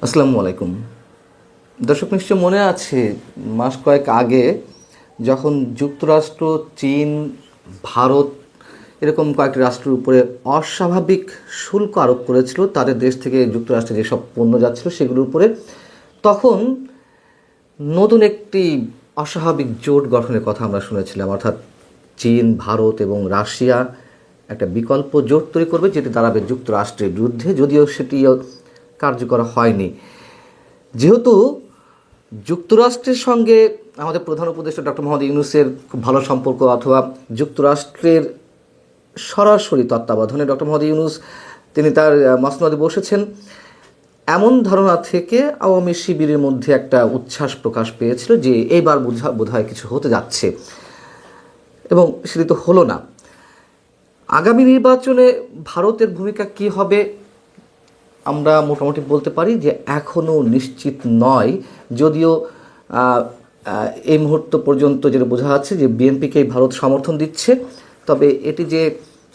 আসসালামু আলাইকুম। দর্শক নিশ্চয় মনে আছে মাস কয়েক আগে যখন যুক্তরাষ্ট্র, চীন, ভারত এরকম কয়েকটি রাষ্ট্রের উপরে অস্বাভাবিক শুল্ক আরোপ করেছিল তাদের দেশ থেকে যুক্তরাষ্ট্রে যেসব পণ্য যাচ্ছিল সেগুলোর উপরে, তখন নতুন একটি অস্বাভাবিক জোট গঠনের কথা আমরা শুনেছিলাম। অর্থাৎ চীন, ভারত এবং রাশিয়া একটা বিকল্প জোট তৈরি করবে, যেটি দাঁড়াবে যুক্তরাষ্ট্রের বিরুদ্ধে, যদিও সেটিও কার্যকর হয়নি। যেহেতু যুক্তরাষ্ট্রের সঙ্গে আমাদের প্রধান উপদেষ্টা ডক্টর মোহাম্মদ ইউনূসের খুব ভালো সম্পর্ক, অথবা যুক্তরাষ্ট্রের সরাসরি তত্ত্বাবধানে ডক্টর মোহাম্মদ ইউনূস তিনি তার মসনদে বসেছেন, এমন ধারণা থেকে আওয়ামী শিবিরের মধ্যে একটা উচ্ছ্বাস প্রকাশ পেয়েছিল যে এইবার বোধহয় কিছু হতে যাচ্ছে, এবং সেটি তো হলো না। আগামী নির্বাচনে ভারতের ভূমিকা কী হবে আমরা মোটামুটি বলতে পারি যে এখনও নিশ্চিত নয়। যদিও এই মুহূর্ত পর্যন্ত যেটা বোঝা যাচ্ছে যে বিএনপিকেই ভারত সমর্থন দিচ্ছে, তবে এটি যে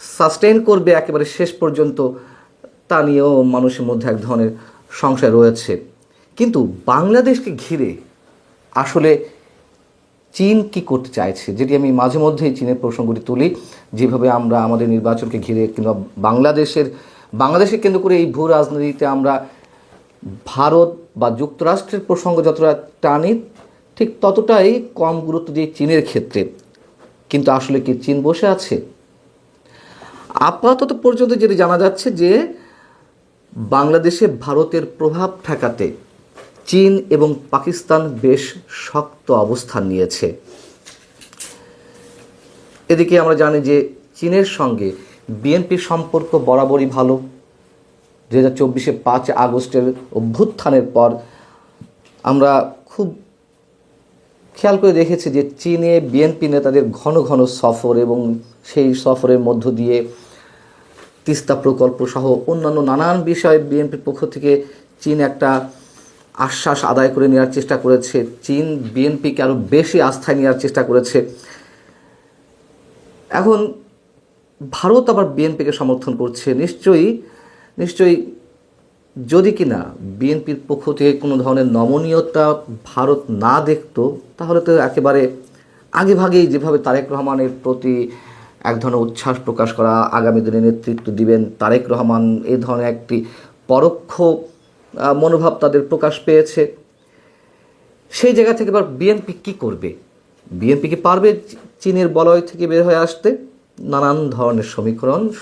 সাস্টেইন করবে একেবারে শেষ পর্যন্ত তা নিয়েও মানুষের মধ্যে এক ধরনের সংশয় রয়েছে। কিন্তু বাংলাদেশকে ঘিরে আসলে চীন কি করতে চাইছে, যেটি আমি মাঝে মধ্যেই চীনের প্রসঙ্গটি তুলি। যেভাবে আমরা আমাদের নির্বাচনকে ঘিরে কিংবা বাংলাদেশকে কেন্দ্র করে এই ভূ রাজনীতিতে আমরা ভারত বা যুক্তরাষ্ট্রের প্রসঙ্গ যতটা টানি, ঠিক ততটাই কম গুরুত্ব দিই চীনের ক্ষেত্রে। কিন্তু আসলে কি চীন বসে আছে? আপাতত পর্যন্ত যেটি জানা যাচ্ছে যে বাংলাদেশে ভারতের প্রভাব ঠেকাতে চীন এবং পাকিস্তান বেশ শক্ত অবস্থান নিয়েছে। এদিকে আমরা জানি যে চীনের সঙ্গে বিএনপির সম্পর্ক বরাবরই ভালো। 2024-এ 5 আগস্টের অভ্যুত্থানের পর আমরা খুব খেয়াল করে দেখেছি যে চীনে বিএনপি নেতাদের ঘন ঘন সফর, এবং সেই সফরের মধ্য দিয়ে তিস্তা প্রকল্প সহ অন্যান্য নানান বিষয়ে বিএনপির পক্ষ থেকে চীন একটা আশ্বাস আদায় করে নেওয়ার চেষ্টা করেছে। চীন বিএনপিকে আরও বেশি আস্থায় নেওয়ার চেষ্টা করেছে। এখন ভারত আবার বিএনপিকে সমর্থন করছে। নিশ্চয়ই যদি কিনা বিএনপির পক্ষ থেকে কোনো ধরনের নমনীয়তা ভারত না দেখত, তাহলে তো একেবারে আগেভাগেই যেভাবে তারেক রহমানের প্রতি এক ধরনের উচ্ছ্বাস প্রকাশ করা, আগামী দিনে নেতৃত্ব দিবেন তারেক রহমান, এই ধরনের একটি পরোক্ষ মনোভাব তাদের প্রকাশ পেয়েছে। সেই জায়গা থেকে এবার বিএনপি কী করবে? বিএনপি কি পারবে চীনের বলয় থেকে বের হয়ে আসতে? নানান ধরনের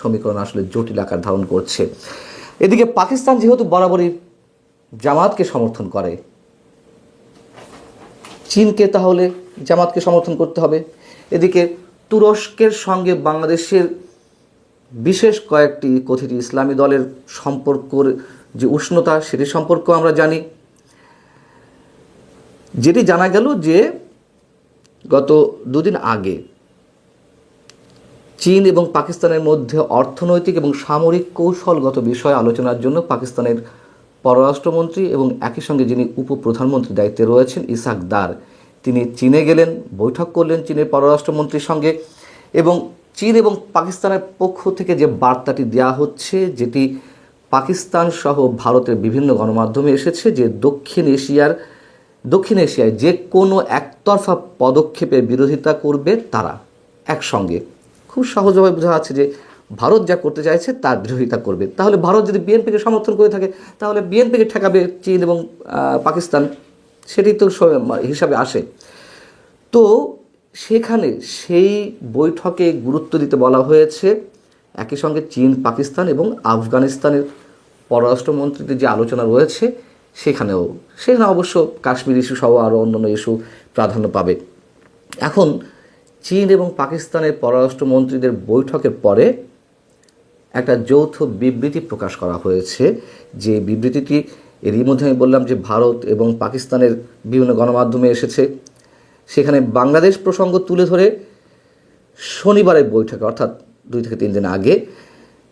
সমীকরণ আসলে জটিল আকার ধারণ করছে। এদিকে পাকিস্তান যেহেতু বরাবরই জামাতকে সমর্থন করে, চীনকে তাহলে জামাতকে সমর্থন করতে হবে। এদিকে তুরস্কের সঙ্গে বাংলাদেশের বিশেষ কয়েকটি কথিত ইসলামী দলের সম্পর্কর যে উষ্ণতা, সেটি সম্পর্ক আমরা জানি। যেটি জানা গেল যে গত দুদিন আগে চীন এবং পাকিস্তানের মধ্যে অর্থনৈতিক এবং সামরিক কৌশলগত বিষয় আলোচনার জন্য পাকিস্তানের পররাষ্ট্রমন্ত্রী এবং একই সঙ্গে যিনি উপপ্রধানমন্ত্রীর দায়িত্বে রয়েছেন ইসহাক দার, তিনি চীনে গেলেন, বৈঠক করলেন চীনের পররাষ্ট্রমন্ত্রীর সঙ্গে। এবং চীন এবং পাকিস্তানের পক্ষ থেকে যে বার্তাটি দেওয়া হচ্ছে, যেটি পাকিস্তান সহ ভারতের বিভিন্ন গণমাধ্যমে এসেছে, যে দক্ষিণ এশিয়ায় যে কোনো একতরফা পদক্ষেপের বিরোধিতা করবে তারা একসঙ্গে। খুব সহজভাবে বোঝা যাচ্ছে যে ভারত যা করতে চাইছে তার বিরোধিতা করবে। তাহলে ভারত যদি বিএনপিকে সমর্থন করে থাকে, তাহলে বিএনপিকে ঠেকাবে চীন এবং পাকিস্তান, সেটি তো হিসাবে আসে। তো সেখানে সেই বৈঠকে গুরুত্ব দিতে বলা হয়েছে একই সঙ্গে চীন, পাকিস্তান এবং আফগানিস্তানের পররাষ্ট্রমন্ত্রীদের যে আলোচনা রয়েছে সেখানে অবশ্য কাশ্মীর ইস্যু সহ আরও অন্যান্য ইস্যু প্রাধান্য পাবে। এখন চীন এবং পাকিস্তানের পররাষ্ট্রমন্ত্রীদের বৈঠকের পরে একটা যৌথ বিবৃতি প্রকাশ করা হয়েছে। যে বিবৃতিটি এরই মধ্যে আমি বললাম যে ভারত এবং পাকিস্তানের বিভিন্ন গণমাধ্যমে এসেছে। সেখানে বাংলাদেশ প্রসঙ্গ তুলে ধরে শনিবারের বৈঠকে, অর্থাৎ 2 থেকে 3 দিন আগে,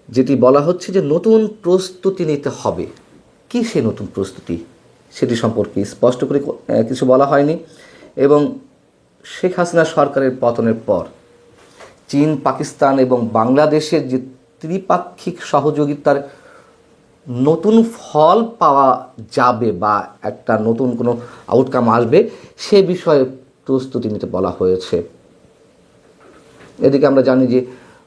যেটি বলা হচ্ছে যে নতুন প্রস্তুতি নিতে হবে। কী সেই নতুন প্রস্তুতি, সেটি সম্পর্কে স্পষ্ট করে কিছু বলা হয়নি। এবং শেখ হাসিনা সরকারের পতনের পর চীন, পাকিস্তান এবং বাংলাদেশের যে ত্রিপাক্ষিক সহযোগিতার নতুন ফল পাওয়া যাবে বা একটা নতুন কোনো আউটকাম আসবে সে বিষয়ে প্রস্তুতি নিতে বলা হয়েছে। এদিকে আমরা জানি যে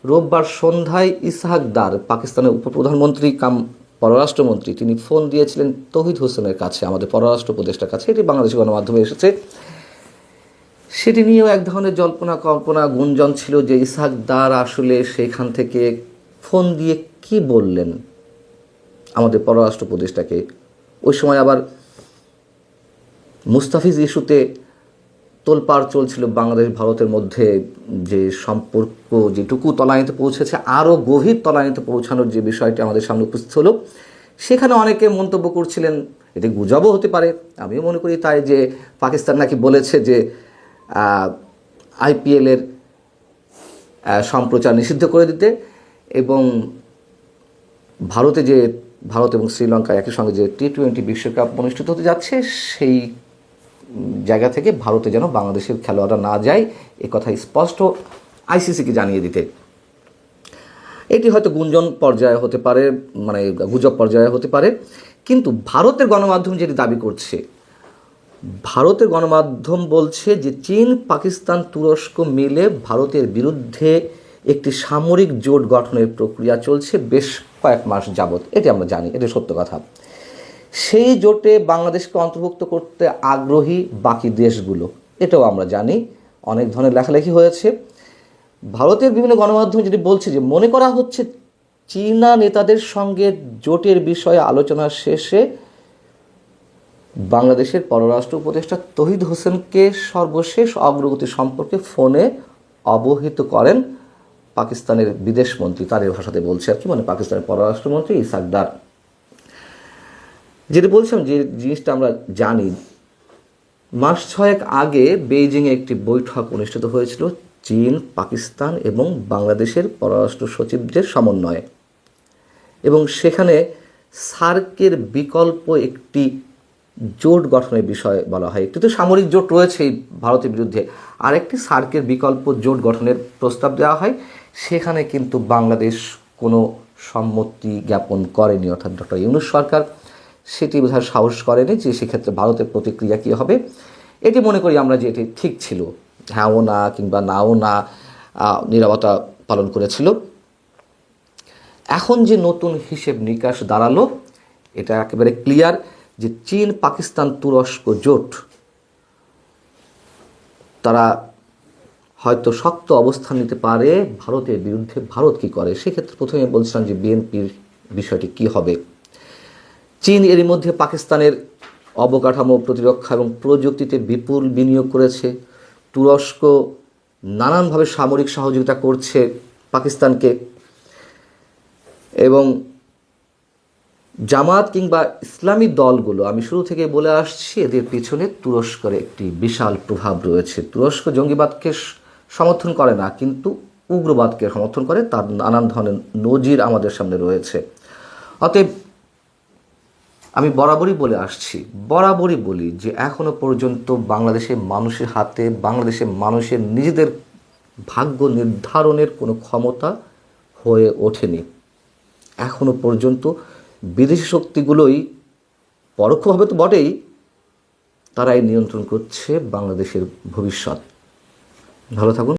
রোববার সন্ধ্যায় ইসহাক দার, পাকিস্তানের উপপ্রধানমন্ত্রী কাম পররাষ্ট্রমন্ত্রী, তিনি ফোন দিয়েছিলেন তৌহিদ হোসেনের কাছে, আমাদের পররাষ্ট্র উপদেষ্টার কাছে। এটি বাংলাদেশি গণমাধ্যমে এসেছে। সেটি নিয়েও এক ধরনের জল্পনা কল্পনা গুঞ্জন ছিল যে ইসহাক দার আসলে সেখান থেকে ফোন দিয়ে কি বললেন আমাদের পররাষ্ট্র উপদেষ্টাকে। ওই সময় আবার মুস্তাফিজ ইস্যুতে তোলপাড় চলছিল বাংলাদেশ ভারতের মধ্যে, যে সম্পর্ক যেটুকু তলানিতে পৌঁছেছে আরও গভীর তলানিতে পৌঁছানোর যে বিষয়টি আমাদের সামনে উপস্থিত হলো। সেখানে অনেকে মন্তব্য করছিলেন, এটি গুজবও হতে পারে, আমিও মনে করি তাই, যে পাকিস্তান নাকি বলেছে যে আইপিএলের সম্প্রচার নিষিদ্ধ করে দিতে, এবং ভারত এবং শ্রীলঙ্কা একই সঙ্গে যে টি-20 বিশ্বকাপ অনুষ্ঠিত হতে যাচ্ছে সেই জায়গা থেকে ভারতে যেন বাংলাদেশের খেলোয়াড়রা না যায় এ কথা স্পষ্ট আইসিসিকে জানিয়ে দিতে। এটি হয়তো গুঞ্জন পর্যায়ে হতে পারে, মানে গুজব পর্যায়ে হতে পারে, কিন্তু ভারতের গণমাধ্যম যেটি দাবি করছে, ভারতের গণমাধ্যম বলছে যে চীন, পাকিস্তান, তুরস্ক মিলে ভারতের বিরুদ্ধে একটি সামরিক জোট গঠনের প্রক্রিয়া চলছে বেশ কয়েক মাস যাবৎ। এটি আমরা জানি, এটি সত্য কথা। সেই জোটে বাংলাদেশকে অন্তর্ভুক্ত করতে আগ্রহী বাকি দেশগুলো, এটাও আমরা জানি। অনেক ধরনের লেখালেখি হয়েছে। ভারতের বিভিন্ন গণমাধ্যম যেটি বলছে যে মনে করা হচ্ছে চীনা নেতাদের সঙ্গে জোটের বিষয়ে আলোচনা শেষে বাংলাদেশের পররাষ্ট্র উপদেষ্টা তৌহিদ হোসেনকে সর্বশেষ অগ্রগতি সম্পর্কে ফোনে অবহিত করেন পাকিস্তানের বিদেশমন্ত্রী, তাদের ভাষাতে বলছে আর কি, মানে পাকিস্তানের পররাষ্ট্রমন্ত্রী ইসহাক দার। যেটা বলছিলাম, যে জিনিসটা আমরা জানি, মাস 6 আগে বেইজিংয়ে একটি বৈঠক অনুষ্ঠিত হয়েছিল চীন, পাকিস্তান এবং বাংলাদেশের পররাষ্ট্র সচিবদের সমন্বয়ে, এবং সেখানে সার্কের বিকল্প একটি জোট গঠনের বিষয়ে বলা হয়। একটি তো সামরিক জোট রয়েছেই ভারতের বিরুদ্ধে, আরেকটি সার্কের বিকল্প জোট গঠনের প্রস্তাব দেওয়া হয়। সেখানে কিন্তু বাংলাদেশ কোনো সম্মতি জ্ঞাপন করেনি, অর্থাৎ ডক্টর ইউনূস সরকার সেটি বোধহয় সাহস করেনি যে সেক্ষেত্রে ভারতের প্রতিক্রিয়া কী হবে। এটি মনে করি আমরা যে এটি ঠিক ছিল, হ্যাঁও না কিংবা নাও না, নীরবতা পালন করেছিল। এখন যে নতুন হিসেব নিকাশ দাঁড়ালো, এটা একেবারে ক্লিয়ার যে চীন, পাকিস্তান, তুরস্ক জোট তারা হয়তো শক্ত অবস্থান নিতে পারে ভারতের বিরুদ্ধে। ভারত কী করে সেক্ষেত্রে প্রথমে বলছিলাম যে বিএনপির বিষয়টি কী হবে। চীন এরই মধ্যে পাকিস্তানের অবকাঠামো, প্রতিরক্ষা এবং প্রযুক্তিতে বিপুল বিনিয়োগ করেছে। তুরস্ক নানানভাবে সামরিক সহযোগিতা করছে পাকিস্তানকে, এবং জামাত কিংবা ইসলামী দলগুলো, আমি শুরু থেকে বলে আসছি, এদের পিছনে তুরস্কের একটি বিশাল প্রভাব রয়েছে। তুরস্ক জঙ্গিবাদকে সমর্থন করে না, কিন্তু উগ্রবাদকে সমর্থন করে। তার নানান ধরনের নজির আমাদের সামনে রয়েছে। অতএব আমি বরাবরই বলি যে এখনও পর্যন্ত বাংলাদেশের মানুষের হাতে, বাংলাদেশের মানুষের নিজেদের ভাগ্য নির্ধারণের কোনো ক্ষমতা হয়ে ওঠেনি। এখনও পর্যন্ত বিদেশি শক্তিগুলোই, পরোক্ষভাবে তো বটেই, তারাই নিয়ন্ত্রণ করছে বাংলাদেশের ভবিষ্যৎ। ভালো থাকুন।